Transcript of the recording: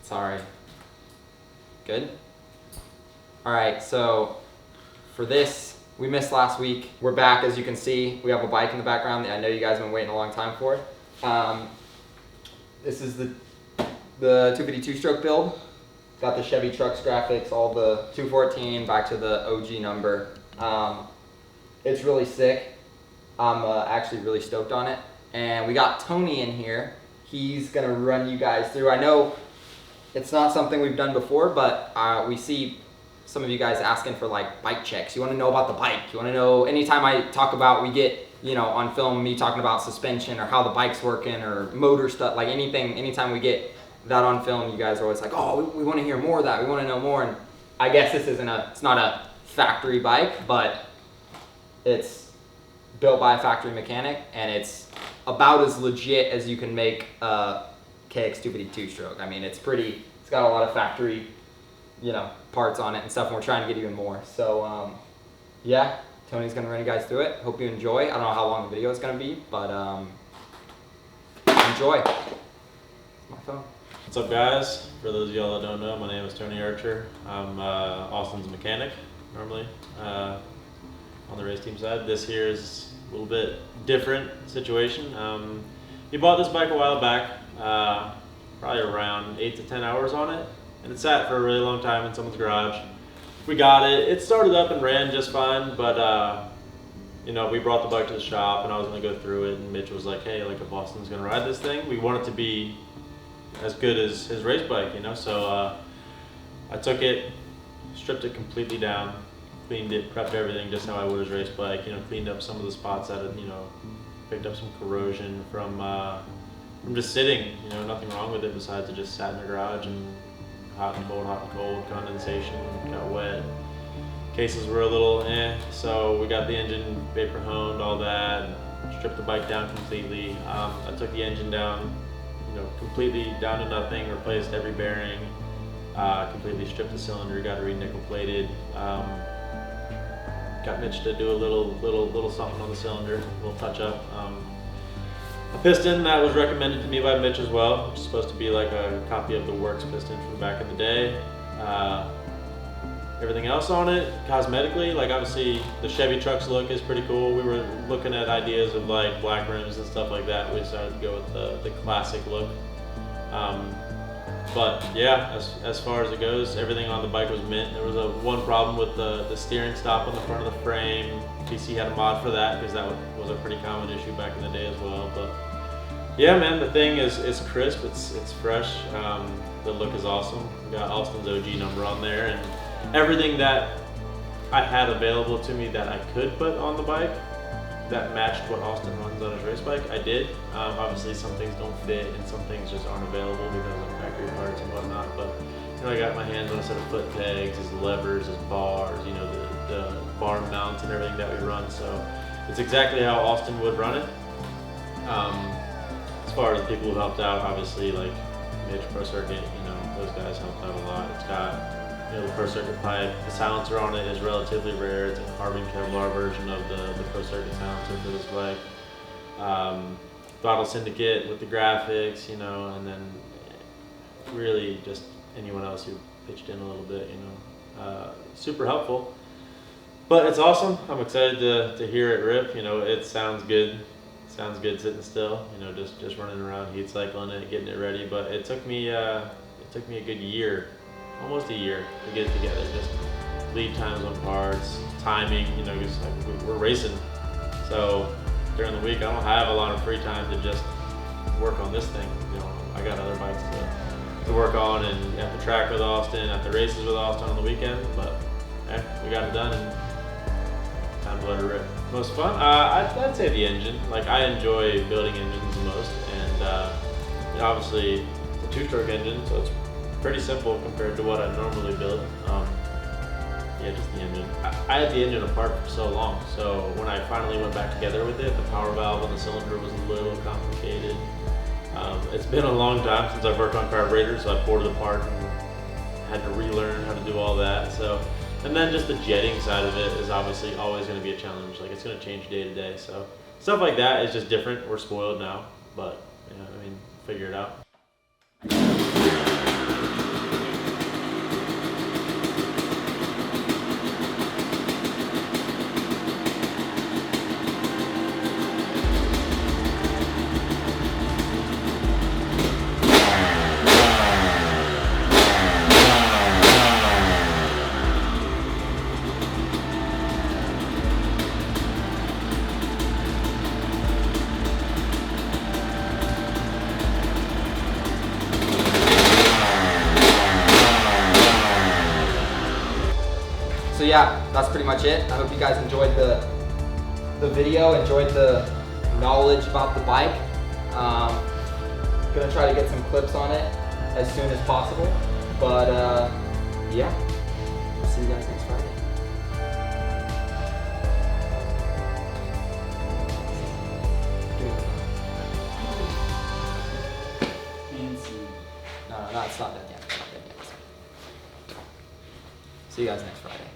Sorry. Good? Alright, so for this, we missed last week. We're back, as you can see. We have a bike in the background that I know you guys have been waiting a long time for. This is the 250 two-stroke build. Got the Chevy trucks graphics, all the 214 back to the OG number. It's really sick. I'm actually really stoked on it. And we got Tony in here. He's gonna run you guys through. I know it's not something we've done before, but we see some of you guys asking for like bike checks. You wanna know about the bike. You wanna know, anytime I talk about, we get, you know, on film, me talking about suspension or how the bike's working or motor stuff, like anything, anytime we get that on film, you guys are always like, oh, we wanna hear more of that. We wanna know more. And I guess this isn't it's not a factory bike, but it's built by a factory mechanic, and it's about as legit as you can make a KX250 two-stroke. I mean, it's got a lot of factory, you know, parts on it and stuff, and we're trying to get even more. So, yeah, Tony's gonna run you guys through it. Hope you enjoy. I don't know how long the video is gonna be, but enjoy. My phone. What's up, guys? For those of y'all that don't know, my name is Tony Archer. I'm Austin's mechanic, normally, on the race team side. This here is a little bit different situation. He bought this bike a while back, probably around 8 to 10 hours on it, and it sat for a really long time in someone's garage. We got it. It started up and ran just fine, but you know, we brought the bike to the shop, and I was gonna go through it, and Mitch was like, "Hey, like if Austin's gonna ride this thing, we want it to be as good as his race bike, you know." So I took it, stripped it completely down, cleaned it, prepped everything just how I would his race bike. You know, cleaned up some of the spots that had, you know, picked up some corrosion from just sitting. You know, nothing wrong with it besides it just sat in the garage and hot and cold, condensation, got wet. Cases were a little so we got the engine vapor honed, all that, stripped the bike down completely. I took the engine down, you know, completely down to nothing, replaced every bearing, completely stripped the cylinder, got it re-nickel plated. Got Mitch to do a little something on the cylinder, a little touch up. A piston that was recommended to me by Mitch as well, which is supposed to be like a copy of the Works piston from back in the day. Everything else on it, cosmetically, like obviously the Chevy trucks look is pretty cool. We were looking at ideas of like black rims and stuff like that. We decided to go with the classic look. But yeah, as far as it goes, everything on the bike was mint. There was one problem with the steering stop on the front of the frame. PC had a mod for that because that was a pretty common issue back in the day as well. But yeah, man, the thing is crisp. It's fresh. The look is awesome. We got Austin's OG number on there, and everything that I had available to me that I could put on the bike that matched what Austin runs on his race bike, I did. Obviously some things don't fit and some things just aren't available because of factory parts and whatnot, but you know, I got my hands on a set of foot pegs, his levers, his bars, you know, the bar mounts and everything that we run, so it's exactly how Austin would run it. As far as the people who helped out, obviously like Mitch, Pro Circuit, you know, those guys helped out a lot. It's got, you know, the Pro Circuit pipe. The silencer on it is relatively rare. It's a carbon Kevlar version of the Pro Circuit silencer for this bike. Throttle Syndicate with the graphics, you know, and then really just anyone else who pitched in a little bit, you know. Super helpful. But it's awesome. I'm excited to hear it rip. You know, it sounds good. Sounds good sitting still. You know, just running around, heat cycling it, getting it ready. But it took me a good year. Almost a year to get it together. Just lead times on parts, timing, you know, just like we're racing. So during the week, I don't have a lot of free time to just work on this thing. You know, I got other bikes to work on, and at the track with Austin, at the races with Austin on the weekend. But we got it done, and time to let it rip. Most fun? I'd say the engine. Like, I enjoy building engines the most, and you know, obviously it's a two-stroke engine, so it's pretty simple compared to what I normally build. Yeah, just the engine. I had the engine apart for so long, so when I finally went back together with it, the power valve on the cylinder was a little complicated. It's been a long time since I've worked on carburetors, so I poured it apart and had to relearn how to do all that. So, and then just the jetting side of it is obviously always going to be a challenge. Like, it's going to change day to day. So stuff like that is just different. We're spoiled now, but you know, I mean, figure it out. So yeah, that's pretty much it. I hope you guys enjoyed the video, enjoyed the knowledge about the bike. Gonna try to get some clips on it as soon as possible. But yeah, we'll see you guys next Friday. No, it's not done yet. See you guys next Friday.